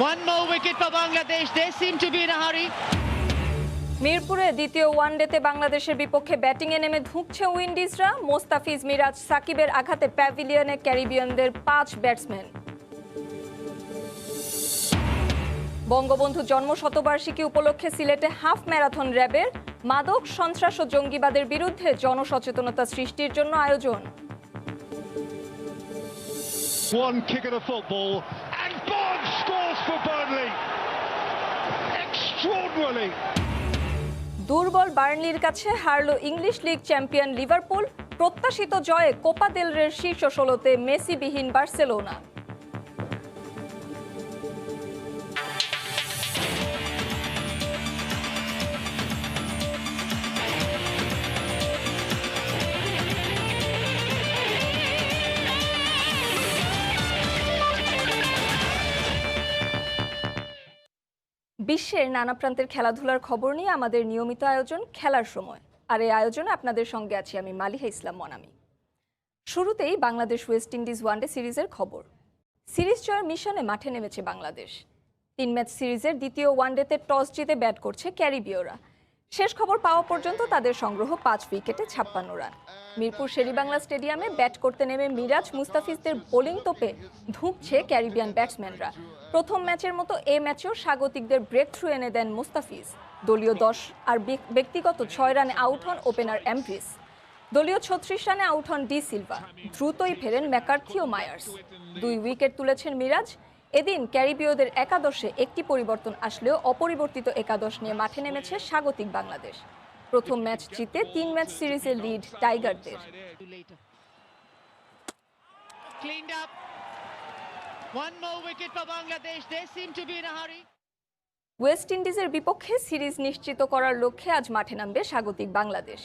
One more wicket for Bangladesh. They seem to be in a hurry. মিরপুরে দ্বিতীয় ওয়ানডেতে বাংলাদেশের বিপক্ষে ব্যাটিংয়ে নেমে ধুঁকছে উইন্ডিজরা। মোস্তাফিজ, মিরাজ, সাকিবের আঘাতে প্যাভিলিয়নে ক্যারিবিয়ানদের 5 ব্যাটসম্যান। বঙ্গবন্ধু জন্মশতবার্ষিকী উপলক্ষে সিলেটে হাফ ম্যারাথন র্যাবের। মাদক, সন্ত্রাস ও জঙ্গিবাদের বিরুদ্ধে জনসচেতনতা সৃষ্টির জন্য আয়োজন। One kick of the football and Bond scores for Burnley. Extraordinarily. দুর্বল বার্নলির কাছে হারল ইংলিশ লিগ চ্যাম্পিয়ন লিভারপুল। প্রত্যাশিত জয়ে কোপা দেল রের শীর্ষ 16তে মেসিবিহীন বার্সেলোনা। বিশ্বের নানা প্রান্তের খেলাধুলার খবর নিয়ে আমাদের নিয়মিত আয়োজন খেলার সময়। আর এই আয়োজনে আপনাদের সঙ্গে আছি আমি মালিহা ইসলাম মনামি। শুরুতেই বাংলাদেশ ওয়েস্ট ইন্ডিজ ওয়ানডে সিরিজের খবর। সিরিজ জয়ের মিশনে মাঠে নেমেছে বাংলাদেশ। 3 ম্যাচ সিরিজের দ্বিতীয় ওয়ানডেতে টস জিতে ব্যাট করছে ক্যারিবীয়রা। শেষ খবর পাওয়া পর্যন্ত তাদের সংগ্রহ 5 উইকেটে 56 রান। মিরপুর শেরেবাংলা স্টেডিয়ামে ব্যাট করতে নেমে মিরাজ, মুস্তাফিজদের বোলিং তোপে ধুঁকছে ক্যারিবিয়ান ব্যাটসম্যানরা। প্রথম ম্যাচের মতো এ ম্যাচেও স্বাগতিকদের ব্রেক থ্রু এনে দেন মুস্তাফিজ। দলীয় 10 আর ব্যক্তিগত 6 রানে আউট হন ওপেনার অ্যাম্ব্রিস। দলীয় 36 রানে আউট হন ডি সিলভা। দ্রুতই ফেরেন ম্যাকার্থি ও মায়ার্স। 2 উইকেট তুলেছেন মিরাজ। এদিন ক্যারিবীয়দের একাদশে একটি পরিবর্তন আসলেও অপরিবর্তিত একাদশ নিয়ে মাঠে নেমেছে স্বাগতিক বাংলাদেশ। প্রথম ম্যাচ জিতে 3 ম্যাচ সিরিজের লিড টাইগারদের। Cleaned up. One more wicket for Bangladesh. They seem to be in a hurry. West ইন্ডিজের বিপক্ষে সিরিজ নিশ্চিত করার লক্ষ্যে আজ মাঠে নামবে স্বাগতিক বাংলাদেশ।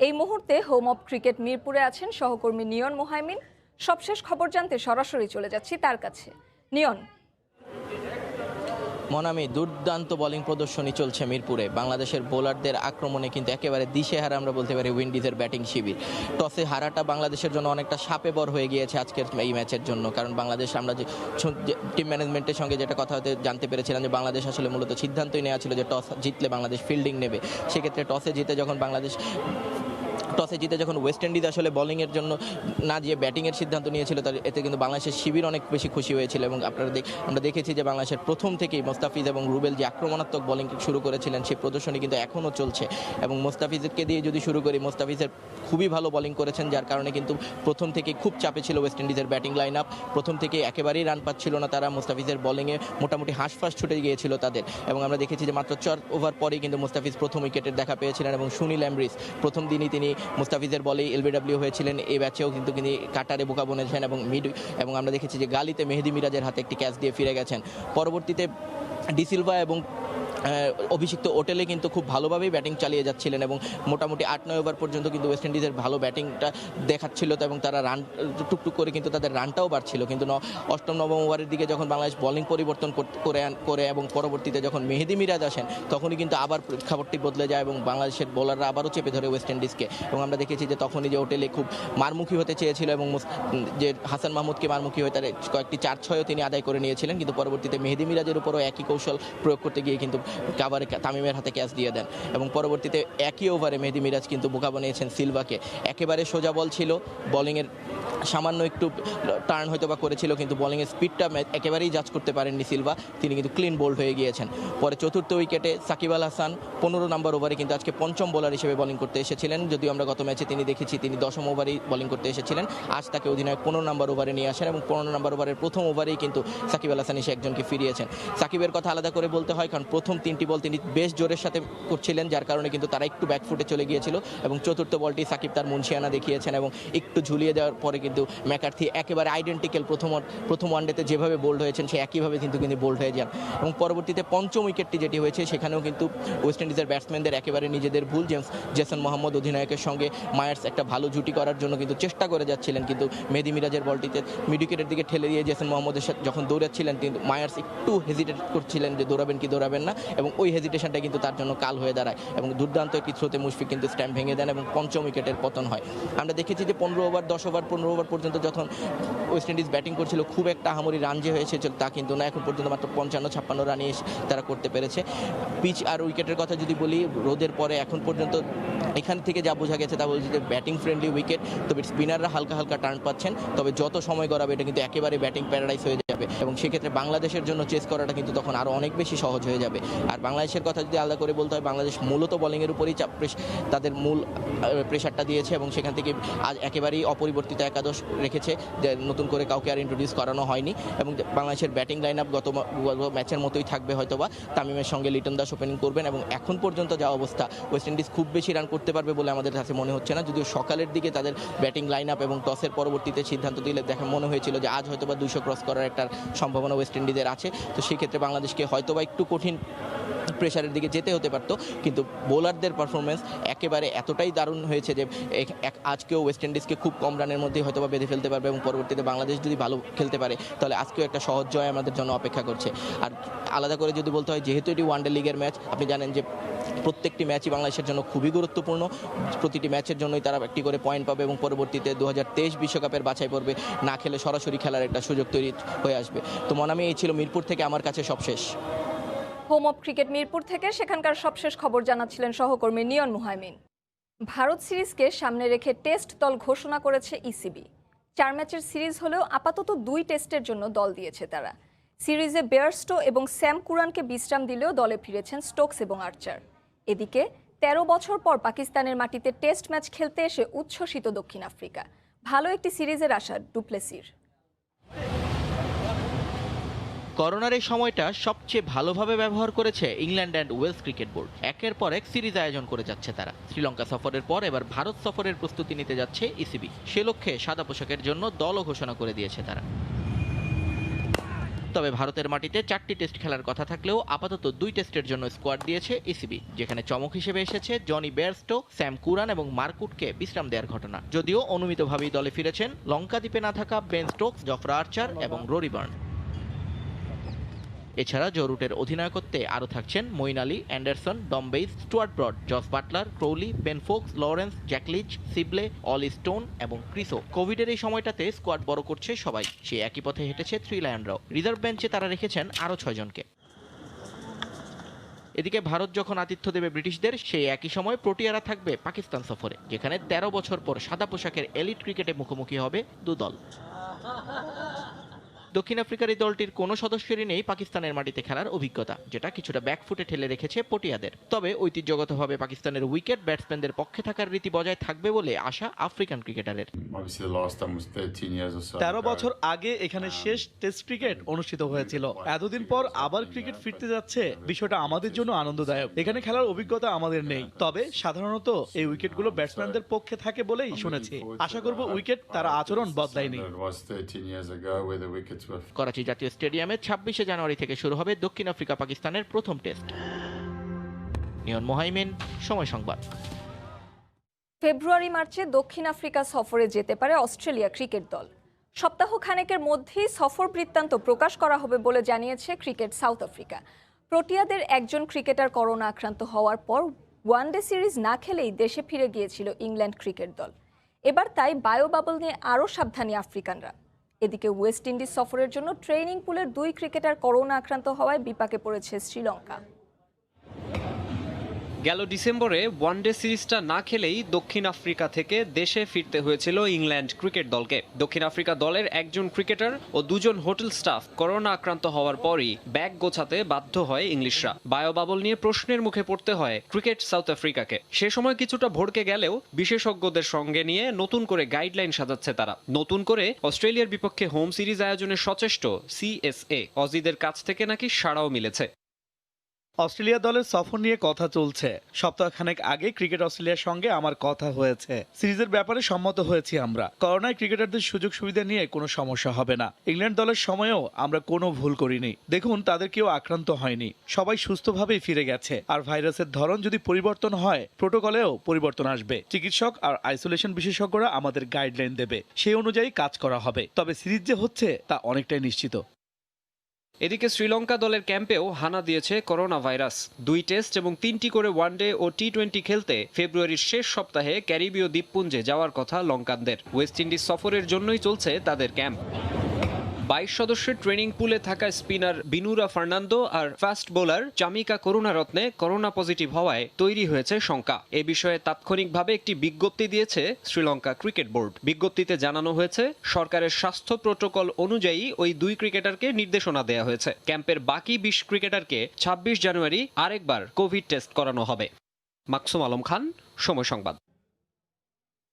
এই মুহূর্তে হোম অফ ক্রিকেট মিরপুরে আছেন সহকর্মী নিয়ন মোহাইমিন। সবশেষ খবর জানতে সরাসরি চলে যাচ্ছি তার কাছে। নিয়ন। মনামি, দুর্দান্ত বোলিং প্রদর্শনী চলছে মিরপুরে। বাংলাদেশের বোলারদের আক্রমণে কিন্তু একেবারে দিশেহারা আমরা বলতে পারি উইন্ডিজের ব্যাটিং শিবির। টসে হারাটা বাংলাদেশের জন্য অনেকটা সাপে বর হয়ে গিয়েছে আজকের এই ম্যাচের জন্য। কারণ বাংলাদেশ, আমরা যে টিম ম্যানেজমেন্টের সঙ্গে যেটা কথা হতে জানতে পেরেছিলাম যে বাংলাদেশ আসলে মূলত সিদ্ধান্তই নেওয়া ছিল যে টস জিতলে বাংলাদেশ ফিল্ডিং নেবে। সেক্ষেত্রে টসে জিতে যখন ওয়েস্ট ইন্ডিজ আসলে বোলিংয়ের জন্য না গিয়ে ব্যাটিংয়ের সিদ্ধান্ত নিয়েছিল, তার এতে কিন্তু বাংলাদেশের শিবির অনেক বেশি খুশি হয়েছিল। এবং আমরা দেখেছি যে বাংলাদেশের প্রথম থেকেই মোস্তাফিজ এবং রুবেল যে আক্রমণাত্মক বোলিং শুরু করেছিলেন, সেই প্রদর্শনী কিন্তু এখনও চলছে। এবং মোস্তাফিজকে দিয়ে যদি শুরু করি, মোস্তাফিজের খুবই ভালো বোলিং করেছেন, যার কারণে কিন্তু প্রথম থেকেই খুব চাপে ছিল ওয়েস্ট ইন্ডিজের ব্যাটিং লাইন আপ। প্রথম থেকে একেবারেই রান পাচ্ছিল না তারা। মোস্তাফিজের বোলিংয়ে মোটামুটি হাঁসফাঁস ছুটে গিয়েছিল তাদের। এবং আমরা দেখেছি যে মাত্র 4 ওভার পরেই কিন্তু মোস্তাফিজ প্রথম উইকেটের দেখা পেয়েছিলেন। এবং সুনীল অ্যাম্ব্রিস প্রথম দিনই তিনি মোস্তাফিজের বলে এলবিডব্লিউ হয়েছিলেন। এই ম্যাচেও কিন্তু তিনি কাটারে বোকা বনেছেন এবং আমরা দেখেছি যে গালিতে মেহেদি মিরাজের হাতে একটি ক্যাচ দিয়ে ফিরে গেছেন। পরবর্তীতে ডি সিলভা এবং অভিষিক্ত ওটেলে কিন্তু খুব ভালোভাবেই ব্যাটিং চালিয়ে যাচ্ছিলেন এবং মোটামুটি 8-9 ওভার পর্যন্ত কিন্তু ওয়েস্ট ইন্ডিজের ভালো ব্যাটিংটা দেখাচ্ছিল এবং তারা রান টুকটুক করে কিন্তু তাদের রানটাও বাড়ছিল। কিন্তু 8ম-9ম ওভারের দিকে যখন বাংলাদেশ বোলিং পরিবর্তন করে এবং পরবর্তীতে যখন মেহেদি মিরাজ আসেন, তখনই কিন্তু আবার খবরটি বদলে যায় এবং বাংলাদেশের বোলাররা আবারও চেপে ধরে ওয়েস্ট ইন্ডিজকে। এবং আমরা দেখেছি যে তখনই যে ওটেলে খুব মারমুখী হতে চেয়েছিল এবং যে হাসান মাহমুদকে মারমুখী হয়ে তার কয়েকটি 4-6ও তিনি আদায় করে নিয়েছিলেন। কিন্তু পরবর্তীতে মেহেদি মিরাজের উপরও একই কৌশল প্রয়োগ করতে গিয়ে কিন্তু কাভারে তামিমের হাতে ক্যাচ দিয়ে দেন। এবং পরবর্তীতে একই ওভারে মেহেদি মিরাজ কিন্তু বোকা বানিয়েছেন সিলভাকে। একেবারে সোজা বল ছিল, বোলিংয়ের সামান্য একটু টার্ন হয়তো বা করেছিল, কিন্তু বোলিংয়ের স্পিডটা একেবারেই জাজ করতে পারেননি সিলভা। তিনি কিন্তু ক্লিন বোল্ড হয়ে গিয়েছেন। পরে চতুর্থ উইকেটে সাকিব আল হাসান 15 নম্বর ওভারে কিন্তু আজকে পঞ্চম বোলার হিসেবে বোলিং করতে এসেছিলেন। যদিও আমরা গত ম্যাচে তিনি দেখেছি তিনি 10ম ওভারেই বোলিং করতে এসেছিলেন। আজ তাকে অধিনায়ক 15 নম্বর ওভারে নিয়ে আসেন এবং 15 নম্বর ওভারের প্রথম ওভারেই কিন্তু সাকিব আল হাসান এসে একজনকে ফিরিয়েছেন। সাকিবের কথা আলাদা করে বলতে হয়, কারণ প্রথম 3টি বল তিনি বেশ জোরের সাথে করছিলেন, যার কারণে কিন্তু তারা একটু ব্যাকফুটে চলে গিয়েছিল। এবং চতুর্থ বলটি সাকিব তার মুন্সিয়ানা দেখিয়েছেন এবং একটু ঝুলিয়ে দেওয়ার পরে কিন্তু ম্যাকার্থি একেবারে আইডেন্টিক্যাল প্রথম ওয়ানডেতে যেভাবে বোল্ড হয়েছেন সে একইভাবে কিন্তু বোল্ড হয়ে যান। এবং পরবর্তীতে পঞ্চম উইকেটটি যেটি হয়েছে, সেখানেও কিন্তু ওয়েস্ট ইন্ডিজের ব্যাটসম্যানদের একেবারে নিজেদের ভুল। জেসন মোহাম্মদ অধিনায়কের সঙ্গে মায়ার্স একটা ভালো জুটি করার জন্য কিন্তু চেষ্টা করে যাচ্ছিলেন, কিন্তু মেহেদি মিরাজের বলটিতে মিড উইকেটের দিকে ঠেলে দিয়ে জেসন মোহাম্মদের সাথে যখন দৌড়াচ্ছিলেন, কিন্তু মায়ার্স একটু হেজিটেট করছিলেন যে দৌড়াবেন কি দৌড়াবেন না। এবং ওই হেজিটেশনটা কিন্তু তার জন্য কাল হয়ে দাঁড়ায় এবং দুর্দান্ত একটি থ্রোতে মুশফিক কিন্তু স্ট্যাম্প ভেঙে দেন এবং পঞ্চম উইকেটের পতন হয়। আমরা দেখেছি যে 15 ওভার 10 ওভার 15 ওভার পর্যন্ত যখন ওয়েস্ট ইন্ডিজ ব্যাটিং করছিল খুব একটা আহামরি রান যে হয়েছে তা কিন্তু না, এখন পর্যন্ত মাত্র 55-56 রানই তারা করতে পেরেছে। পিচ আর উইকেটের কথা যদি বলি, রোদের পরে এখন পর্যন্ত এখান থেকে যা বোঝা গেছে তা বলছে যে ব্যাটিং ফ্রেন্ডলি উইকেট, তবে স্পিনাররা হালকা হালকা টার্ন পাচ্ছেন, তবে যত সময় গড়াবে এটা কিন্তু একেবারে ব্যাটিং প্যারাডাইস হয়ে যাবে এবং সেক্ষেত্রে বাংলাদেশের জন্য চেস করাটা কিন্তু তখন আরও অনেক বেশি সহজ হয়ে যাবে। আর বাংলাদেশের কথা যদি আলাদা করে বলতে হয়, বাংলাদেশ মূলত বোলিংয়ের উপরেই তাদের মূল প্রেশারটা দিয়েছে এবং সেখান থেকে আজ একেবারেই অপরিবর্তিত একাদশ রেখেছে, যে নতুন করে কাউকে আর ইন্ট্রোডিউস করানো হয়নি এবং বাংলাদেশের ব্যাটিং লাইন আপ গত ম্যাচের মতোই থাকবে হয়তোবা। তামিমের সঙ্গে লিটন দাস ওপেনিং করবেন এবং এখন পর্যন্ত যা অবস্থা, ওয়েস্ট ইন্ডিজ খুব বেশি রান করতে পারবে বলে আমাদের কাছে মনে হচ্ছে না, যদিও সকালের দিকে তাদের ব্যাটিং লাইন আপ এবং টসের পরবর্তীতে সিদ্ধান্ত দিলে দেখা মনে হয়েছিল যে আজ হয়তোবা 200 ক্রস করার একটা সম্ভাবনা ওয়েস্ট ইন্ডিজের আছে। তো সেক্ষেত্রে বাংলাদেশকে হয়তোবা একটু কঠিন প্রেশারের দিকে যেতে হতে পারতো, কিন্তু বোলারদের পারফরমেন্স একেবারে এতটাই দারুণ হয়েছে যে আজকেও ওয়েস্ট ইন্ডিজকে খুব কম রানের মধ্যেই হয়তোবা বেঁধে ফেলতে পারবে এবং পরবর্তীতে বাংলাদেশ যদি ভালো খেলতে পারে তাহলে আজকেও একটা সহজ জয় আমাদের জন্য অপেক্ষা করছে। আর আলাদা করে যদি বলতে হয়, যেহেতু এটি ওয়ানডে লিগের ম্যাচ, আপনি জানেন যে প্রত্যেকটি ম্যাচই বাংলাদেশের জন্য খুবই গুরুত্বপূর্ণ, প্রতিটি ম্যাচের জন্যই তারা একটি করে পয়েন্ট পাবে এবং পরবর্তীতে 2023 বিশ্বকাপের বাছাই পর্বে না খেলে সরাসরি খেলার একটা সুযোগ তৈরি হয়ে আসবে। তো মনামি, এই ছিল মিরপুর থেকে আমার কাছে সবশেষ। হোম অফ ক্রিকেট মিরপুর থেকে সেখানকার সবশেষ খবর জানাচ্ছিলেন সহকর্মী নিয়ন মুহাইমিন। ভারত সিরিজকে সামনে রেখে টেস্ট দল ঘোষণা করেছে ইসিবি। 4 ম্যাচের সিরিজ হলেও আপাতত 2 টেস্টের জন্য দল দিয়েছে তারা। সিরিজে বেয়ারস্টো এবং স্যাম কুরানকে বিশ্রাম দিলেও দলে ফিরেছেন স্টোকস এবং আর্চার। এদিকে 13 বছর পর পাকিস্তানের মাটিতে টেস্ট ম্যাচ খেলতে এসে উচ্ছ্বসিত দক্ষিণ আফ্রিকা। ভালো একটি সিরিজের আশা ডুপ্লেসির। করোনার এই সময়টা সবচেয়ে ভালোভাবে ব্যবহার করেছে England and Wales Cricket Board. একের পর এক সিরিজ আয়োজন করে যাচ্ছে তারা। শ্রীলঙ্কা সফরের পর এবার ভারত সফরের প্রস্তুতি নিতে যাচ্ছে ইসিবি। সে লক্ষ্যে সাদা পোশাকের জন্য দলও ঘোষণা করে দিয়েছে তারা। তবে ভারতের মাটিতে 4টি টেস্ট খেলার কথা থাকলেও আপাতত 2 টেস্টের জন্য স্কোয়াড দিয়েছে ইসিবি, যেখানে চমক হিসেবে এসেছে জনি বেয়ারস্টো, স্যাম কুরান এবং মার্কুটকে বিশ্রাম দেওয়ার ঘটনা। যদিও অনুমিতভাবেই দলে ফিরেছেন লঙ্কা দ্বীপে না থাকা বেন স্টোকস, জফরা আর্চার এবং রোরি বার্ন। এছাড়া জো রুটের অধিনায়কত্বে আরও থাকছেন Moeen Ali, Anderson, Dom Bess, Stuart Broad, Jos Buttler, Crawley, Ben Foakes, Lawrence, Jack Leach, Sibley, Ollie Stone এবং ক্রিসো। কোভিডের এই সময়টাতে স্কোয়াড বড় করছে সবাই, সে একই পথে হেঁটেছে থ্রি লায়নরাও। রিজার্ভ বেঞ্চে তারা রেখেছেন আরও 6 জনকে। এদিকে ভারত যখন আতিথ্য দেবে ব্রিটিশদের, সেই একই সময় প্রোটিয়ারা থাকবে পাকিস্তান সফরে, যেখানে 13 বছর পর সাদা পোশাকের এলিট ক্রিকেটে মুখোমুখি হবে 2 দল। দক্ষিণ আফ্রিকার এই দলটির কোনো সদস্যেরই নেই পাকিস্তানের মাটিতে খেলার অভিজ্ঞতা, যেটা কিছুটা ব্যাকফুটে ঠেলে রেখেছে পটিয়াদের। তবে ঐতিহ্যগতভাবে পাকিস্তানের উইকেট ব্যাটসম্যানদের পক্ষে থাকার রীতি বজায় থাকবে বলে আশা আফ্রিকান ক্রিকেটারের। 13 বছর আগে এখানে শেষ টেস্ট ক্রিকেট অনুষ্ঠিত হয়েছিল। এতদিন পর আবার ক্রিকেট ফিরতে যাচ্ছে, বিষয়টা আমাদের জন্য আনন্দদায়ক। এখানে খেলার অভিজ্ঞতা আমাদের নেই, তবে সাধারণত এই উইকেটগুলো ব্যাটসম্যানদের পক্ষে থাকে বলেই শুনেছি। আশা করব উইকেট তারা আচরণ বদলায়নি। করাচি জাতীয় স্টেডিয়ামে 26শে জানুয়ারি থেকে শুরু হবে দক্ষিণ আফ্রিকা পাকিস্তানের প্রথম টেস্ট। নিয়ন মুহাইমিন, সময় সংবাদ। ফেব্রুয়ারি মার্চে দক্ষিণ আফ্রিকা সফরে যেতে পারে অস্ট্রেলিয়া ক্রিকেট দল। সপ্তাহ খানেকের মধ্যেই সফর বৃত্তান্ত প্রকাশ করা হবে বলে জানিয়েছে ক্রিকেট সাউথ আফ্রিকা। প্রোটিয়াদের একজন ক্রিকেটার করোনা আক্রান্ত হওয়ার পর ওয়ানডে সিরিজ না খেলেই দেশে ফিরে গিয়েছিল ইংল্যান্ড ক্রিকেট দল। এবার তাই বায়ো বাবল নিয়ে আরও সাবধানী আফ্রিকানরা। এদিকে ওয়েস্ট ইন্ডিজ সফরের জন্য ট্রেনিং পুলের 2 ক্রিকেটার করোনা আক্রান্ত হওয়ায় বিপাকে পড়েছে শ্রীলঙ্কা। গেল ডিসেম্বরে ওয়ানডে সিরিজটা না খেলেই দক্ষিণ আফ্রিকা থেকে দেশে ফিরতে হয়েছিল ইংল্যান্ড ক্রিকেট দলকে। দক্ষিণ আফ্রিকা দলের একজন ক্রিকেটার ও 2 জন হোটেল স্টাফ করোনা আক্রান্ত হওয়ার পরই ব্যাগ গোছাতে বাধ্য হয় ইংলিশরা। বায়ো বাবল নিয়ে প্রশ্নের মুখে পড়তে হয় ক্রিকেট সাউথ আফ্রিকাকে। সে সময় কিছুটা ভড়কে গেলেও বিশেষজ্ঞদের সঙ্গে নিয়ে নতুন করে গাইডলাইন সাজাচ্ছে তারা। নতুন করে অস্ট্রেলিয়ার বিপক্ষে হোম সিরিজ আয়োজনের সচেষ্ট সিএসএ অজিদের কাছ থেকে নাকি সাড়াও মিলেছে। অস্ট্রেলিয়া দলের সফর নিয়ে কথা চলছে। সপ্তাহখানেক আগে ক্রিকেট অস্ট্রেলিয়ার সঙ্গে আমার কথা হয়েছে। সিরিজের ব্যাপারে সম্মত হয়েছি আমরা। করোনায় ক্রিকেটারদের সুযোগ সুবিধা নিয়ে কোনো সমস্যা হবে না। ইংল্যান্ড দলের সময়েও আমরা কোনো ভুল করিনি। দেখুন, তাদের কেউ আক্রান্ত হয়নি, সবাই সুস্থভাবেই ফিরে গেছে। আর ভাইরাসের ধরন যদি পরিবর্তন হয়, প্রোটোকলেও পরিবর্তন আসবে। চিকিৎসক আর আইসোলেশন বিশেষজ্ঞরা আমাদের গাইডলাইন দেবে, সেই অনুযায়ী কাজ করা হবে। তবে সিরিজ যে হচ্ছে তা অনেকটাই নিশ্চিত। এদিকে শ্রীলঙ্কা দলের ক্যাম্পেও হানা দিয়েছে করোনা ভাইরাস। 2 টেস্ট এবং 3টি করে ওয়ানডে ও টি20 খেলতে ফেব্রুয়ারির শেষ সপ্তাহে ক্যারিবীয় দ্বীপপুঞ্জে যাওয়ার কথা লঙ্কানদের। ওয়েস্ট ইন্ডিজ সফরের জন্যই চলছে তাদের ক্যাম্প। 22 সদস্যের ট্রেনিং পুলে থাকা স্পিনার বিনুরা ফার্নান্দো আর fast bowler Chamika Karunaratne corona positive হওয়ায় তৈরি হয়েছে শঙ্কা। এ বিষয়ে তাৎক্ষণিকভাবে একটি বিজ্ঞপ্তি দিয়েছে শ্রীলঙ্কা ক্রিকেট বোর্ড। বিজ্ঞপ্তিতে জানানো হয়েছে সরকারের স্বাস্থ্য প্রোটোকল অনুযায়ী ওই 2 ক্রিকেটারকে নির্দেশনা দেওয়া হয়েছে। ক্যাম্পের বাকি 20 ক্রিকেটারকে 26 জানুয়ারি আরেকবার কোভিড টেস্ট করানো হবে। মাকসুম আলম খান, সময় সংবাদ।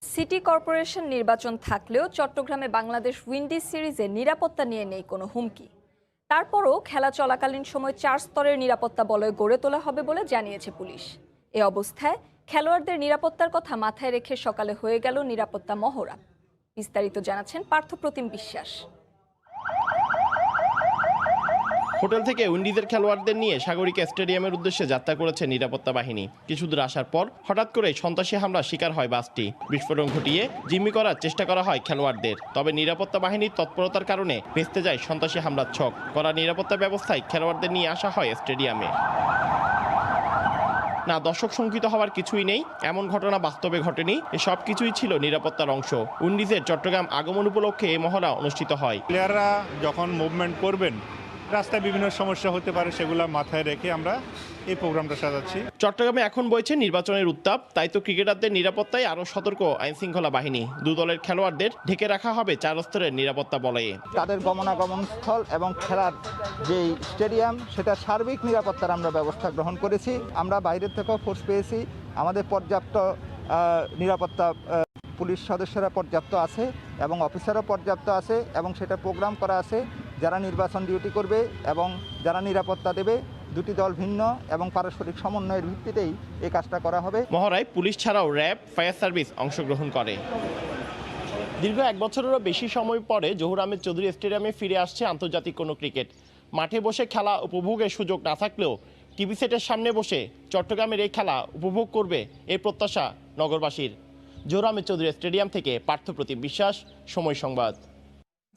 সিটি কর্পোরেশন নির্বাচন থাকলেও চট্টগ্রামে বাংলাদেশ উইন্ডিজ সিরিজে নিরাপত্তা নিয়ে নেই কোনো হুমকি। তারপরও খেলা চলাকালীন সময় 4 স্তরের নিরাপত্তা বলয় গড়ে তোলা হবে বলে জানিয়েছে পুলিশ। এ অবস্থায় খেলোয়াড়দের নিরাপত্তার কথা মাথায় রেখে সকালে হয়ে গেল নিরাপত্তা মহড়া। বিস্তারিত জানাচ্ছেন পার্থপ্রতিম বিশ্বাস। হোটেল থেকে উইন্ডিজের খেলোয়াড়দের নিয়ে সাগরিকা স্টেডিয়ামের উদ্দেশ্যে যাত্রা করেছে নিরাপত্তা বাহিনী। কিছুদূর আসার পর হঠাৎ করে সন্ত্রাসী হামলার শিকার হয় বাসটি। বিস্ফোরণ ঘটিয়ে জিম্মি করার চেষ্টা করা হয় খেলোয়াড়দের। তবে নিরাপত্তা বাহিনীর তৎপরতার কারণে ভেস্তে যায় সন্ত্রাসী হামলার ছক। কড়া নিরাপত্তা ব্যবস্থায় খেলোয়াড়দের নিয়ে আসা হয় স্টেডিয়ামে। না দর্শক শঙ্কিত হওয়ার কিছুই নেই, এমন ঘটনা বাস্তবে ঘটেনি। এসব কিছুই ছিল নিরাপত্তার অংশ। উইন্ডিজের চট্টগ্রাম আগমন উপলক্ষে এই মহড়া অনুষ্ঠিত হয়। প্লেয়াররা যখন মুভমেন্ট করবেন রাস্তায় বিভিন্ন সমস্যা হতে পারে, সেগুলো মাথায় রেখে আমরা এই প্রোগ্রামটা সাজাচ্ছি। চট্টগ্রামে এখন বইছে নির্বাচনের উত্তাপ, তাই তো ক্রিকেটারদের নিরাপত্তায় আরও সতর্ক আইনশৃঙ্খলা বাহিনী। 2 দলের খেলোয়াড়দের ঢেকে রাখা হবে 4 স্তরের নিরাপত্তা বলয়ে। তাদের গমনাগমন স্থল এবং খেলার যে স্টেডিয়াম সেটা সার্বিক নিরাপত্তার আমরা ব্যবস্থা গ্রহণ করেছি। আমরা বাইরের থেকেও ফোর্স পেয়েছি, আমাদের পর্যাপ্ত নিরাপত্তা পুলিশ সদস্যরা পর্যাপ্ত আছে এবং অফিসারও পর্যাপ্ত আছে এবং সেটা প্রোগ্রাম করা আছে যারা নির্বাচন ডিউটি করবে এবং যারা নিরাপত্তা দেবে। 2টি দল ভিন্ন এবং পারস্পরিক সমন্বয়ের ভিত্তিতেই এই কাজটা করা হবে। মহড়ায় পুলিশ ছাড়াও র্যাব, ফায়ার সার্ভিস অংশগ্রহণ করে। দীর্ঘ 1 বছরেরও বেশি সময় পরে জহুর আহমেদ চৌধুরী স্টেডিয়ামে ফিরে আসছে আন্তর্জাতিক কোনো ক্রিকেট। মাঠে বসে খেলা উপভোগের সুযোগ না থাকলেও টিভি সেটের সামনে বসে চট্টগ্রামের এই খেলা উপভোগ করবে এই প্রত্যাশা নগরবাসীর। জহুর আহমেদ চৌধুরী স্টেডিয়াম থেকে পার্থপ্রতিম বিশ্বাস, সময় সংবাদ।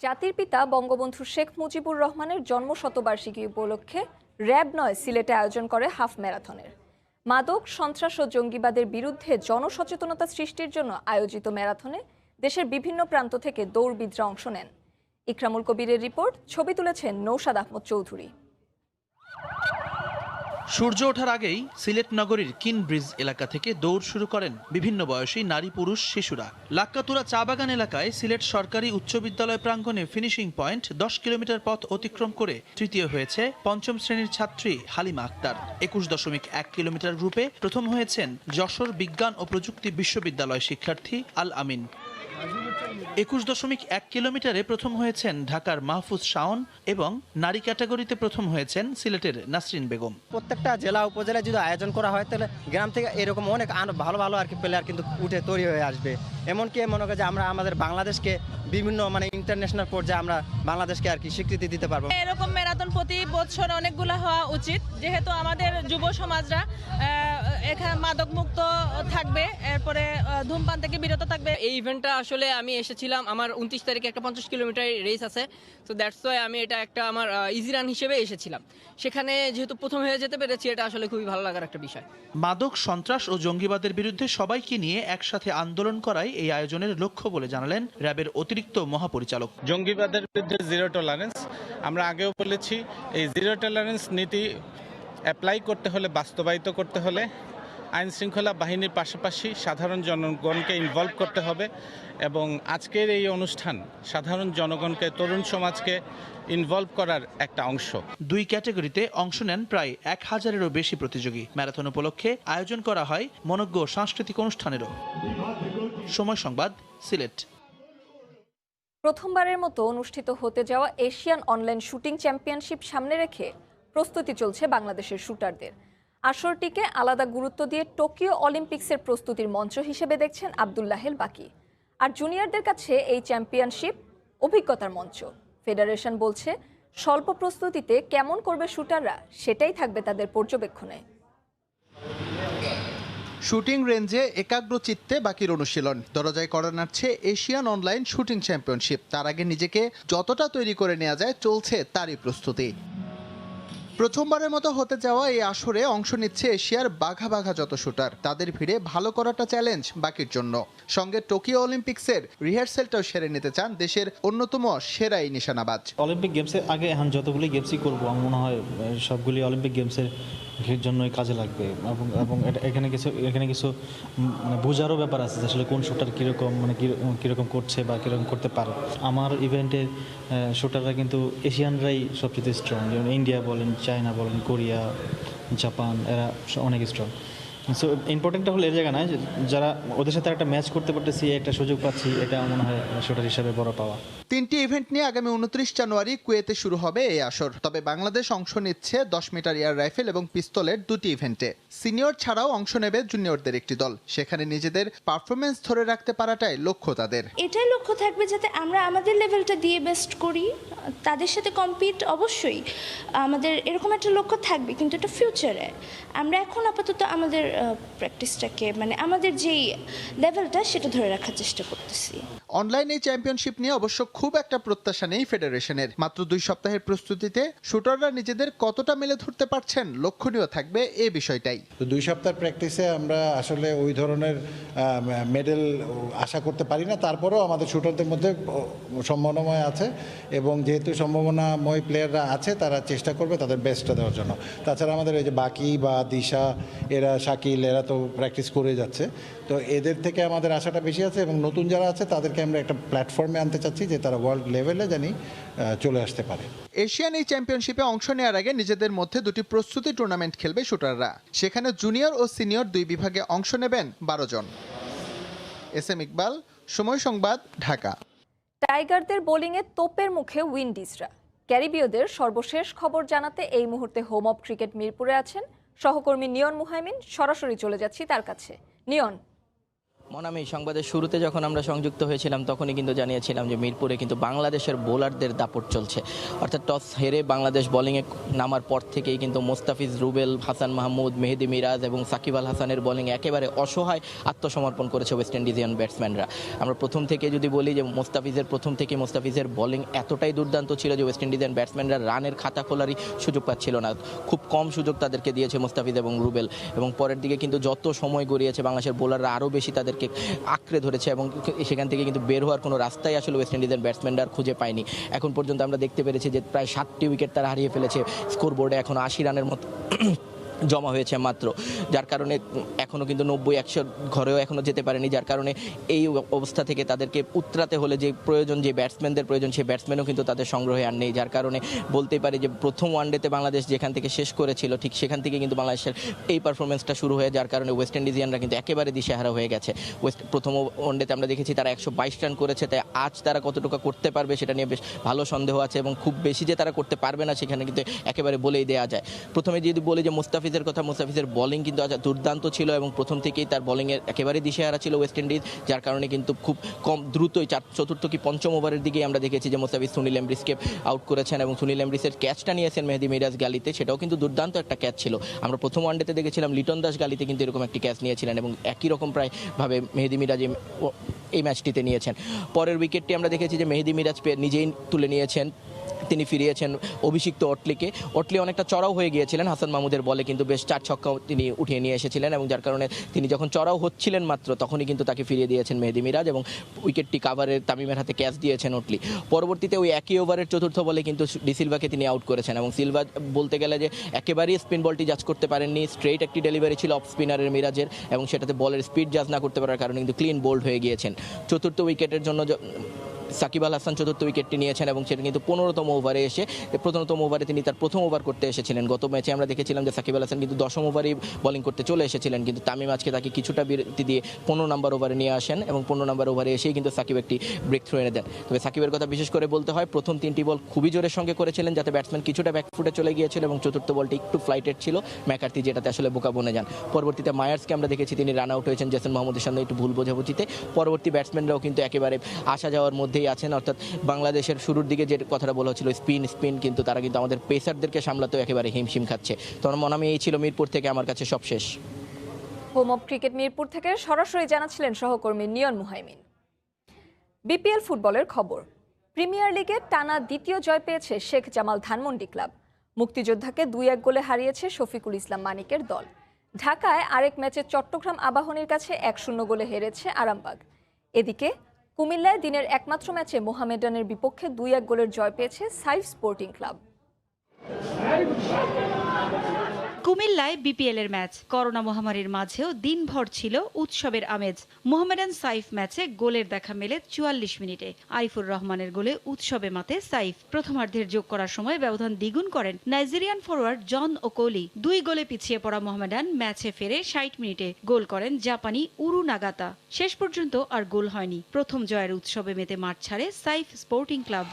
জাতির পিতা বঙ্গবন্ধু শেখ মুজিবুর রহমানের জন্মশতবার্ষিকী উপলক্ষে র্যাব 9 সিলেটে আয়োজন করে হাফ ম্যারাথনের। মাদক, সন্ত্রাস ও জঙ্গিবাদের বিরুদ্ধে জনসচেতনতা সৃষ্টির জন্য আয়োজিত ম্যারাথনে দেশের বিভিন্ন প্রান্ত থেকে দৌড়বিদরা অংশ নেন। ইকরামুল কবিরের রিপোর্ট, ছবি তুলেছেন নৌশাদ আহমদ চৌধুরী। সূর্য ওঠার আগেই সিলেট নগরীর কিন ব্রিজ এলাকা থেকে দৌড় শুরু করেন বিভিন্ন বয়সী নারী, পুরুষ, শিশুরা। লাক্কাতুরা চা বাগান এলাকায় সিলেট সরকারি উচ্চ বিদ্যালয় প্রাঙ্গণে ফিনিশিং পয়েন্ট 10 কিলোমিটার পথ অতিক্রম করে তৃতীয় হয়েছে 5ম শ্রেণীর ছাত্রী হালিমা আক্তার। 21.1 কিলোমিটার গ্রুপে প্রথম হয়েছেন যশোর বিজ্ঞান ও প্রযুক্তি বিশ্ববিদ্যালয় শিক্ষার্থী আল আমিন। 21.1 কিলোমিটারে প্রথম হয়েছেন ঢাকার মাহফুজ শাওন এবং নারী ক্যাটাগরিতে প্রথম হয়েছেন সিলেটের নাসরিন বেগম। প্রত্যেকটা জেলা উপজেলায় যদি আয়োজন করা হয় তাহলে গ্রাম থেকে এরকম অনেক ভালো ভালো আর কি প্লেয়ার কিন্তু উঠে তৈরি হয়ে আসবে। এমনকি মনে করি যে আমরা আমাদের বাংলাদেশকে বিভিন্ন ইন্টারন্যাশনাল পর্যায়ে আমরা বাংলাদেশকে আর কি স্বীকৃতি দিতে পারবো। এরকম ম্যারাথন প্রতি বছর অনেকগুলো হওয়া উচিত, যেহেতু আমাদের যুব সমাজরা এখানে মাদক মুক্ত থাকবে, এরপরে ধূমপান থেকে বিরত থাকবে। এই ইভেন্টটা আসলে আমি এসেছিলাম, আমার 29 তারিখে একটা 50 কিলোমিটার রেস আছে, তো দ্যাটস ওয়াই আমি এটা একটা আমার ইজি রান হিসেবে এসেছিলাম। সেখানে যেহেতু প্রথম হয়ে যেতে পেরেছি, এটা আসলে খুবই ভালো লাগার একটা বিষয়। মাদক, সন্ত্রাস ও জঙ্গিবাদের বিরুদ্ধে সবাইকে নিয়ে একসাথে আন্দোলন করাই এই আয়োজনের লক্ষ্য বলে জানালেন র্যাবের অতিরিক্ত মহাপরিচালক। জঙ্গিবাদের বিরুদ্ধে জিরো টলারেন্স, আমরা আগেও বলেছি এই জিরো টলারেন্স নীতি অ্যাপ্লাই করতে হলে, বাস্তবায়িত করতে হলে আইন শৃঙ্খলা বাহিনীর পাশাপাশি সাধারণ জনগণকে ইনভলভ করতে হবে। এবং আজকের এই অনুষ্ঠান সাধারণ জনগণকে, তরুণ সমাজকে ইনভলভ করার একটা অংশ। 2 ক্যাটাগরিতে অংশ নেন প্রায় 1000-এরও বেশি প্রতিযোগী। ম্যারাথন উপলক্ষে আয়োজন করা হয় মনোজ্ঞ সাংস্কৃতিক অনুষ্ঠানেরও। সময় সংবাদ, সিলেট। প্রথমবারের মতো অনুষ্ঠিত হতে যাওয়া এশিয়ান অনলাইন শুটিং চ্যাম্পিয়নশিপ সামনে রেখে প্রস্তুতি চলছে বাংলাদেশের শুটারদের। আসরটিকে আলাদা গুরুত্ব দিয়ে টোকিও অলিম্পিক্সের প্রস্তুতির মঞ্চ হিসেবে দেখছেন আব্দুল্লাহেল বাকি। আর জুনিয়রদের কাছে এই চ্যাম্পিয়নশিপ অভিজ্ঞতার মঞ্চ। ফেডারেশন বলছে স্বল্প প্রস্তুতিতে কেমন করবে শুটাররা, সেটাই থাকবে তাদের পর্যবেক্ষণে। শুটিং রেঞ্জে একাগ্রচিত্তে বাকির অনুশীলন, দরজায় কড়া নাড়ছে এশিয়ান অনলাইন শুটিং চ্যাম্পিয়নশিপ। তার আগে নিজেকে যতটা তৈরি করে নেওয়া যায় চলছে তারই প্রস্তুতি। প্রথমবারের মতো হতে যাওয়া এই আসরে অংশ নিচ্ছে এশিয়ার বাঘা বাঘা যত শুটার। তাদের ভিড়ে ভালো করাটা চ্যালেঞ্জ বাকির জন্য। সঙ্গে টোকিও অলিম্পিক্সের রিহার্সেলটাও সেরে নিতে চান দেশের অন্যতম সেরা এই নিশানাবাজ। অলিম্পিক গেমসের আগে এখন যতগুলি গেমসই করবো আমার মনে হয় সবগুলি অলিম্পিক গেমসের জন্যই কাজে লাগবে এবং এখানে কিছু মানে বোঝারও ব্যাপার আছে আসলে কোন শুটার কীরকম মানে কীরকম করছে বা কীরকম করতে পারে। আমার ইভেন্টের শুটাররা কিন্তু এশিয়ানরাই সবচেয়ে স্ট্রং, যেমন ইন্ডিয়া বলেন, চায়না বলেন, কোরিয়া, জাপান, এরা অনেক স্ট্রং। সো ইম্পর্টেন্টটা হলো এর জায়গা নয়, যারা ওদের সাথে একটা ম্যাচ করতে পারতেছি, একটা সুযোগ পাচ্ছি, এটা মনে হয় শুটার হিসাবে বড় পাওয়া। 3টি ইভেন্ট নিয়ে আগামী 29 জানুয়ারি কুয়েতে শুরু হবে এই আসর। তবে বাংলাদেশ অংশ নিচ্ছে 10 মিটার এয়ার রাইফেল এবং পিস্তলের 2টি ইভেন্টে। সিনিয়র ছাড়াও অংশ নেবে জুনিয়রদের একটি দল। সেখানে নিজেদের পারফরমেন্স ধরে রাখতে পারাটাই লক্ষ্য তাদের। এটাই লক্ষ্য থাকবে যাতে আমরা আমাদের লেভেলটা দিয়ে বেস্ট করি, তাদের সাথে কম্পিট। অবশ্যই আমাদের এরকম একটা লক্ষ্য থাকবে, কিন্তু এটা ফিউচারে। আমরা এখন আপাতত আমাদের প্র্যাকটিসটাকে মানে আমাদের যেই লেভেলটা সেটা ধরে রাখার চেষ্টা করতেছি। অনলাইন এই চ্যাম্পিয়নশিপ নিয়ে অবশ্য খুব একটা প্রত্যাশা নেই ফেডারেশনের। মাত্র 2 সপ্তাহের প্রস্তুতিতে শুটাররা নিজেদের কতটা মেলে ধরতে পারছেন লক্ষণীয় থাকবে এই বিষয়টাই। তো 2 সপ্তাহের প্র্যাকটিসে আমরা আসলে ওই ধরনের মেডেল আশা করতে পারি না। তারপরেও আমাদের শুটারদের মধ্যে সম্ভাবনাময় আছে এবং যেহেতু সম্ভাবনাময় প্লেয়াররা আছে তারা চেষ্টা করবে তাদের বেস্টটা দেওয়ার জন্য। তাছাড়া আমাদের এই যে বাকি বা দিশা, এরা শাকিল, এরা তো প্র্যাকটিস করে যাচ্ছে, তো এদের থেকে আমাদের আশাটা বেশি আছে এবং নতুন যারা আছে তাদেরকে আমরা একটা প্ল্যাটফর্মে আনতে চাচ্ছি যে তারা ওয়ার্ল্ড লেভেলে জানি চলে আসতে পারে। এশিয়ান এই চ্যাম্পিয়নশিপে অংশ নেওয়ার আগে নিজেদের মধ্যে 2টি প্রস্তুতি টুর্নামেন্ট খেলবে শুটাররা। সেখানে জুনিয়র ও সিনিয়র 2 বিভাগে অংশ নেবেন 12 জন। SM ইকবাল, সময় সংবাদ, ঢাকা। টাইগারদের বোলিংয়ে তোপের মুখে উইন্ডিজরা। ক্যারিবীয়দের সর্বশেষ খবর জানাতে এই মুহূর্তে হোম অব ক্রিকেট মিরপুরে আছেন সহকর্মী নিয়ন মুহাইমিন। সরাসরি চলে যাচ্ছি তার কাছে। নিয়ন, মনামি, সংবাদের শুরুতে যখন আমরা সংযুক্ত হয়েছিলাম তখনই কিন্তু জানিয়েছিলাম যে মিরপুরে কিন্তু বাংলাদেশের বোলারদের দাপট চলছে। অর্থাৎ টস হেরে বাংলাদেশ বোলিংয়ে নামার পর থেকেই কিন্তু মোস্তাফিজ, রুবেল, হাসান মাহমুদ, মেহেদি মিরাজ এবং সাকিব আল হাসানের বোলিং একেবারে অসহায় আত্মসমর্পণ করেছে ওয়েস্ট ইন্ডিজিয়ান ব্যাটসম্যানরা। আমরা প্রথম থেকে যদি বলি যে মোস্তাফিজের বোলিং এতটাই দুর্দান্ত ছিল যে ওয়েস্ট ইন্ডিজিয়ান ব্যাটসম্যানরা রানের খাতা খোলারই সুযোগ পাচ্ছিল না। খুব কম সুযোগ তাদেরকে দিয়েছে মোস্তাফিজ এবং রুবেল, এবং পরের দিকে কিন্তু যত সময় গড়িয়েছে বাংলাদেশের বোলাররা আরও বেশি তাদেরকে আঁকড়ে ধরেছে এবং সেখান থেকে কিন্তু বের হওয়ার কোনো রাস্তাই আসলে ওয়েস্ট ইন্ডিজের ব্যাটসম্যানরা আর খুঁজে পায়নি। এখন পর্যন্ত আমরা দেখতে পেরেছি যে প্রায় 7টি উইকেট তারা হারিয়ে ফেলেছে। স্কোরবোর্ডে এখন 80 রানের মতো জমা হয়েছে মাত্র, যার কারণে এখনও কিন্তু 90-100 ঘরেও এখনও যেতে পারেনি। যার কারণে এই অবস্থা থেকে তাদেরকে উতরাতে হলে যে প্রয়োজন, যে ব্যাটসম্যানদের প্রয়োজন, সেই ব্যাটসম্যানও কিন্তু তাদের সংগ্রহে আর নেই। যার কারণে বলতেই পারি যে প্রথম ওয়ানডেতে বাংলাদেশ যেখান থেকে শেষ করেছিল ঠিক সেখান থেকে কিন্তু বাংলাদেশের এই পারফরমেন্সটা শুরু হয়ে যার কারণে ওয়েস্ট ইন্ডিজিয়ানরা কিন্তু একেবারে দিশেহারা হয়ে গেছে। প্রথম ওয়ানডেতে আমরা দেখেছি তারা 122 রান করেছে, তাই আজ তারা কতটুকু করতে পারবে সেটা নিয়ে বেশ ভালো সন্দেহ আছে, এবং খুব বেশি যে তারা করতে পারবে না সেখানে কিন্তু একেবারে বলেই দেওয়া যায়। প্রথমে যদি বলি যে মোস্তাফিজের কথা, মোস্তাফিজের বোলিং কিন্তু আজ দুর্দান্ত ছিল এবং প্রথম থেকেই তার বোলিংয়ের একেবারে দিশেহারা ছিল ওয়েস্ট ইন্ডিজ, যার কারণে কিন্তু খুব কম দ্রুতই চতুর্থ কি পঞ্চম ওভারের দিকেই আমরা দেখেছি যে মোস্তাফিজ সুনীল এমব্রিসকে আউট করেছেন এবং সুনীল এমব্রিসের ক্যাচটা নিয়েছেন মেহেদি মিরাজ গালিতে, সেটাও কিন্তু দুর্দান্ত একটা ক্যাচ ছিল। আমরা প্রথম ওয়ানডেতে দেখেছিলাম লিটন দাস গালিতে কিন্তু এরকম একটি ক্যাচ নিয়েছিলেন এবং একই রকম প্রায়ভাবে মেহেদি মিরাজ এই ম্যাচটিতে নিয়েছেন। পরের উইকেটটি আমরা দেখেছি যে মেহেদি মিরাজ নিজেই তুলে নিয়েছেন, তিনি ফিরিয়েছেন অভিষিক্ত অটলি অনেকটা চড়াও হয়ে গিয়েছিলেন হাসান মাহমুদের বলে, কিন্তু বেশ 4 ছক্কাও তিনি উঠিয়ে নিয়ে এসেছিলেন এবং যার কারণে তিনি যখন চড়াও হচ্ছিলেন মাত্র তখনই কিন্তু তাকে ফিরিয়ে দিয়েছেন মেহেদি মিরাজ এবং উইকেটটি কাভারের তামিমের হাতে ক্যাচ দিয়েছেন অটলি। পরবর্তীতে ওই একই ওভারের চতুর্থ বলে কিন্তু ডিসিলভাকে তিনি আউট করেছেন এবং সিলভা বলতে গেলে যে একেবারেই স্পিন বলটি জাজ করতে পারেননি। স্ট্রেইট একটি ডেলিভারি ছিল অফ স্পিনারের মিরাজের এবং সেটাতে বলের স্পিড জাজ না করতে পারার কারণে কিন্তু ক্লিন বোল্ড হয়ে গিয়েছেন। চতুর্থ উইকেটের জন্য সাকিব আল হাসান চতুর্থ উইকেটটি নিয়েছেন এবং সেটা কিন্তু 15তম ওভারে এসে, 15তম ওভারে তিনি তার প্রথম ওভার করতে এসেছিলেন। গত ম্যাচে আমরা দেখেছিলাম যে সাকিব আল হাসান কিন্তু 10ম ওভারেই বোলিং করতে চলে এসেছিলেন, কিন্তু তামিম আজকে তাকে কিছুটা বিরতি দিয়ে 15 নম্বর ওভারে নিয়ে আসেন এবং 15 নম্বর ওভারে এসেই কিন্তু সাকিব একটি ব্রেক থ্রু এনে দেন। তবে সাকিবের কথা বিশেষ করে বলতে হয়, প্রথম 3টি বল খুবই জোরের সঙ্গে করেছিলেন যাতে ব্যাটসম্যান কিছুটা ব্যাকফুটে চলে গিয়েছিল এবং চতুর্থ বলটি একটু ফ্লাইটেড ছিল ম্যাকার্থি, যেটাতে আসলে বোকা বনে যান। পরবর্তীতে মায়ার্সকে আমরা দেখেছি তিনি রান আউট হয়েছেন জেসন মাহমুদের সামনে একটু ভুল বোঝাবুঝিতে। পরবর্তী ব্যাটসম্যানরাও কিন্তু একেবারে আসা যাওয়ার মধ্যেই আছেন, অর্থাৎ বাংলাদেশের শুরুর দিকে যে কথাটা বলা হচ্ছিল স্পিন, কিন্তু তারা কিন্তু আমাদের পেসারদেরকে সামলাতেও একেবারে হিমশিম খাচ্ছে। তোমার মনে আমি এই ছিল মিরপুর থেকে আমার কাছে সব শেষ। হোম অব ক্রিকেট মিরপুর থেকে সরাসরি জানাচ্ছিলেন সহকর্মী নিয়ন মুহাইমিন। বিপিএল ফুটবলের খবর। প্রিমিয়ার লিগে টানা দ্বিতীয় জয় পেয়েছে শেখ জামাল ধানমন্ডি ক্লাব। মুক্তিযোদ্ধাকে 2-1 গোলে হারিয়েছে শফিকুল ইসলাম মানিকের দল। ঢাকায় আরেক ম্যাচে চট্টগ্রাম আবাহনীর কাছে 1-0 গোলে হেরেছে আরামবাগ। এদিকে কুমিল্লায় দিনের একমাত্র ম্যাচে মোহামেডানের বিপক্ষে 2-1 গোলের জয় পেয়েছে সাইফ স্পোর্টিং ক্লাব। কুমিল্লায় বিপিএল এর ম্যাচ। করোনা মহামারীর মাঝেও দিনভর ছিল উৎসবের আমেজ। মোহামেডান সাইফ ম্যাচে গোলের দেখা মেলে 44 মিনিটে। আরিফুর রহমানের গোলে উৎসবে মাতে সাইফ। প্রথমার্ধের যোগ করার সময় ব্যবধান দ্বিগুণ করেন নাইজেরিয়ান ফরোয়ার্ড জন ওকোলি। 2 গোলে পিছিয়ে পড়া মোহামেডান ম্যাচে ফেরে 60 মিনিটে গোল করেন জাপানি উরু নাগাতা। শেষ পর্যন্ত আর গোল হয়নি। প্রথম জয়ের উৎসবে মেতে মাঠ ছাড়ে সাইফ স্পোর্টিং ক্লাব।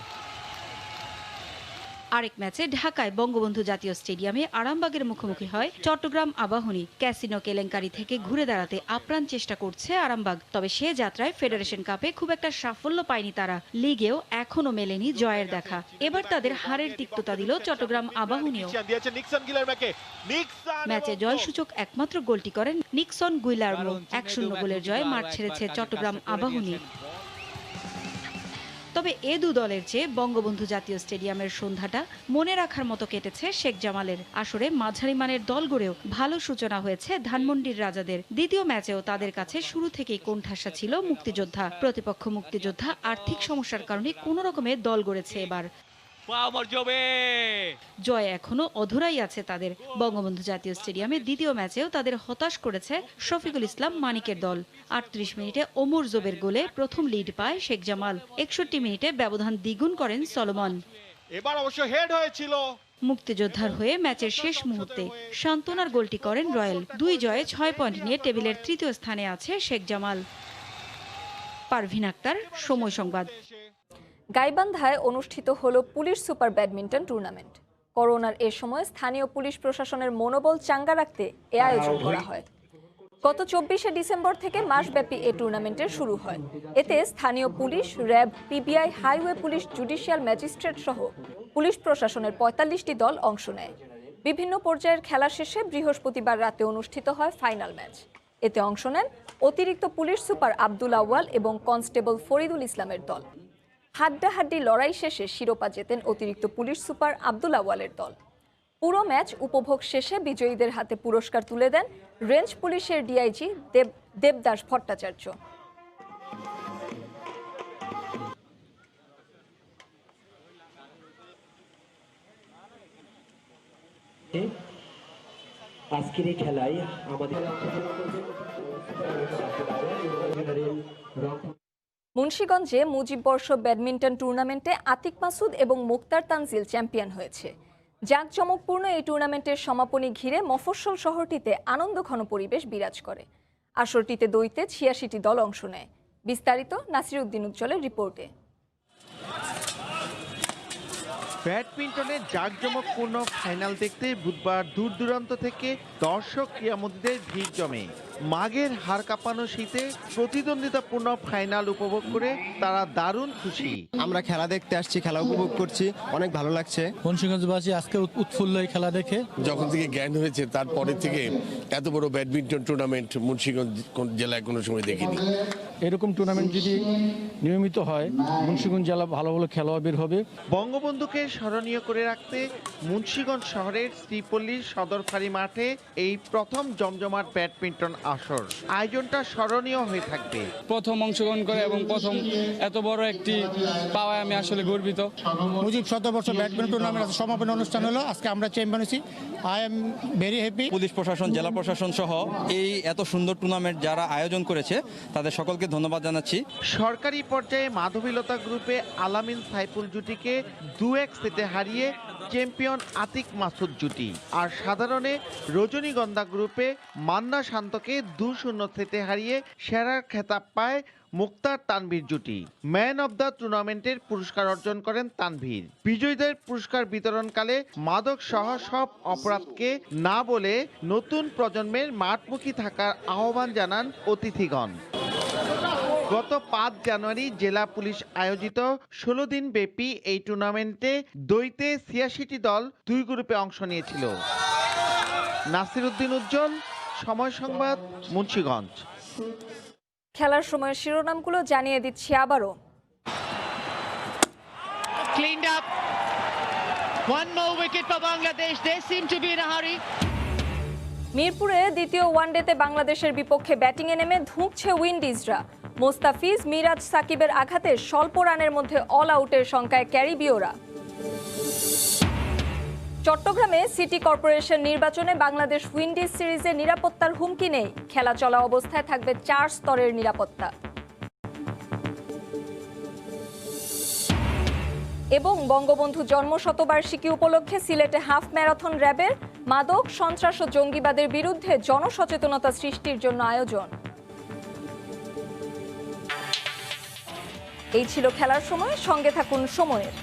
আরেক ম্যাচে ঢাকায় বঙ্গবন্ধু জাতীয় স্টেডিয়ামে আরামবাগের মুখোমুখি হয় চট্টগ্রাম আবাহনী। ক্যাসিনো কেলেঙ্কারি থেকে ঘুরে দাঁড়াতে আপ্রাণ চেষ্টা করছে আরামবাগ, তবে সে যাত্রায় ফেডারেশন কাপে খুব একটা সাফল্য পায়নি তারা। লিগেও এখনো মেলেনি জয়ের দেখা। এবার তাদের হারের তিক্ততা দিল চট্টগ্রাম আবাহনীও। ম্যাচে জয়সূচক একমাত্র গোলটি করেন নিক্সন গুইলার্মো। 1-0 গোলের জয়ে মাঠ ছেড়েছে চট্টগ্রাম আবাহনী। তবে এ দু দলের চেয়ে বঙ্গবন্ধু জাতীয় স্টেডিয়ামের সন্ধ্যাটা মনে রাখার মতো কেটেছে শেখ জামালের। আসরে মাঝারি মানের দল গড়েও ভালো সূচনা হয়েছে ধানমন্ডির রাজাদের। দ্বিতীয় ম্যাচেও তাদের কাছে শুরু থেকেই কোণঠাসা ছিল মুক্তিযোদ্ধা। প্রতিপক্ষ মুক্তিযোদ্ধা আর্থিক সমস্যার কারণে কোনো রকমে দল গড়েছে এবার। জয় এখনো অধরাই আছে তাদের। বঙ্গবন্ধু জাতীয় স্টেডিয়ামে দ্বিতীয় ম্যাচেও তাদের হতাশ করেছে শফিকুল ইসলাম মানিকের দল। 38 মিনিটে ওমর জোবের গোলে প্রথম লিড পায় শেখ জামাল। 61 মিনিটে ব্যবধান দ্বিগুণ করেন সলোমন। এবার অবশ্য হেড হয়েছিল। মুক্তিযোদ্ধার হয়ে ম্যাচের শেষ মুহূর্তে সান্ত্বনার গোলটি করেন রয়্যাল। 2 জয়ে 6 পয়েন্ট নিয়ে টেবিলের তৃতীয় স্থানে আছে শেখ জামাল। পারভিন আক্তার, সময় সংবাদ। গাইবান্ধায় অনুষ্ঠিত হলো পুলিশ সুপার ব্যাডমিন্টন টুর্নামেন্ট। করোনার এ সময় স্থানীয় পুলিশ প্রশাসনের মনোবল চাঙ্গা রাখতে এ আয়োজন করা হয়। গত 24শে ডিসেম্বর থেকে মাসব্যাপী এ টুর্নামেন্টের শুরু হয়। এতে স্থানীয় police, RAB, PBI, highway police, judicial magistrate সহ পুলিশ প্রশাসনের 45টি দল অংশ নেয়। বিভিন্ন পর্যায়ের খেলা শেষে বৃহস্পতিবার রাতে অনুষ্ঠিত হয় ফাইনাল ম্যাচ। এতে অংশ নেন অতিরিক্ত পুলিশ সুপার আব্দুল আউয়াল এবং কনস্টেবল ফরিদুল ইসলামের দল। হাড্ডাহাড্ডি লড়াই শেষে শিরোপা জেতেন অতিরিক্ত পুলিশ সুপার আব্দুল আউয়ালের দল। পুরো ম্যাচ উপভোগ শেষে বিজয়ীদের হাতে পুরস্কার তুলে দেন রেঞ্জ পুলিশের ডিআইজি দেবদাস ভট্টাচার্য। আজকের এই খেলায় আমাদের মুন্সিগঞ্জে মুজিব বর্ষ ব্যাডমিন্টন টুর্নামেন্টে আতিক মাসুদ এবং মুক্তার তানজিল চ্যাম্পিয়ন হয়েছে। জাঁকজমকপূর্ণ এই টুর্নামেন্টের সমাপনী ঘিরে মফস্বল শহরটিতে আনন্দঘন পরিবেশ বিরাজ করে। আসরটিতে দ্বৈতে 86টি দল অংশ নেয়। বিস্তারিত নাসিরউদ্দিন উজ্জ্বলের রিপোর্টে। ব্যাডমিন্টনের জাঁকজমকপূর্ণ ফাইনাল দেখতে বুধবার দূর দূরান্ত থেকে দর্শক ক্রীড়ামোদীদের ভিড় জমে। মাঘের হাড় কাঁপানো শীতে প্রতিদ্বন্দ্বিতাপূর্ণ ফাইনাল উপভোগ করে তারা দারুণ খুশি। আমরা খেলা দেখতে আসছি, খেলা উপভোগ করছি, অনেক ভালো লাগছে। মুন্সিগঞ্জবাসী আজকে উৎফুল্ল এই খেলা দেখে। যখন থেকে জ্ঞান হয়েছে তারপরে থেকে এত বড় ব্যাডমিন্টন টুর্নামেন্ট মুন্সিগঞ্জ জেলায় কোনো সময় দেখিনি। এরকম টুর্নামেন্ট যদি নিয়মিত হয় মুন্সিগঞ্জ জেলা ভালো ভালো খেলোয়াড় বের হবে। বঙ্গবন্ধুকে স্মরণীয় করে রাখতে মুন্সিগঞ্জ শহরের শ্রীপল্লীর সদর ফাঁড়ি মাঠে এই প্রথম জমজমাট ব্যাডমিন্টন আসর। আয়োজনটা স্মরণীয় হয়ে থাকবে। প্রথম অংশগ্রহণ করে এবং প্রথম এত বড় একটি পাওয়ায় আমি আসলে গর্বিত। মুজিব শতবর্ষ ব্যাডমিন্টন টুর্নামেন্ট সমাপনী অনুষ্ঠান হলো, আজকে আমরা চ্যাম্পিয়ন হয়েছি। I am very happy. Police প্রশাসন, জেলা প্রশাসন সহ এই এত সুন্দর টুর্নামেন্ট যারা আয়োজন করেছে তাদের সকলকে ধন্যবাদ জানাচ্ছি। সরকারি পর্যায়ে মাধবীলতা গ্রুপে আলামিন সাইফুল জুটিকে 2-1 সেটে হারিয়ে চ্যাম্পিয়ন আতিক মাসুদ জুটি, আর সাধারণে রজনীগন্ধা গ্রুপে মান্না শান্তকে 2-0 সেটে হারিয়ে সেরার খেতাব পায় মুক্তার তানভীর জুটি। ম্যান অব দ্য টুর্নামেন্টের পুরস্কার অর্জন করেন তানভীর। বিজয়ীদের পুরস্কার বিতরণকালে মাদক সহ সব অপরাধকে না বলে নতুন প্রজন্মের মাঠমুখী থাকার আহ্বান জানান অতিথিগণ। গত 5 জানুয়ারি জেলা পুলিশ আয়োজিত 16 দিন ব্যাপী এই টুর্নামেন্টে দ্বৈতে 86টি দল 2 গ্রুপে অংশ নিয়েছিল। নাসিরউদ্দিন উজ্জ্বল, সময় সংবাদ, মুন্সিগঞ্জ। খেলার সময়ের শিরোনামগুলো জানিয়ে দিচ্ছি আবারও। Cleaned up. One more wicket for Bangladesh. They seem to be in a hurry. মিরপুরে দ্বিতীয় ওয়ানডেতে বাংলাদেশের বিপক্ষে ব্যাটিংয়ে নেমে ধুঁকছে উইন্ডিজরা। মোস্তাফিজ, মিরাজ, সাকিবের আঘাতে স্বল্প রানের মধ্যে অল আউটের সংখ্যায় ক্যারিবীয়রা। চট্টগ্রামে সিটি কর্পোরেশন নির্বাচনে বাংলাদেশ উইন্ডিজ সিরিজে নিরাপত্তার হুমকি নেই। খেলা চলা অবস্থায় থাকবে 4 স্তরের নিরাপত্তা। এবং বঙ্গবন্ধু জন্মশতবার্ষিকী উপলক্ষে সিলেটে হাফ ম্যারাথন র্যাবের মাদক, সন্ত্রাস ও জঙ্গিবাদের বিরুদ্ধে জনসচেতনতা সৃষ্টির জন্য আয়োজন। এই ছিল খেলার সময়। সঙ্গে থাকুন সময়ের।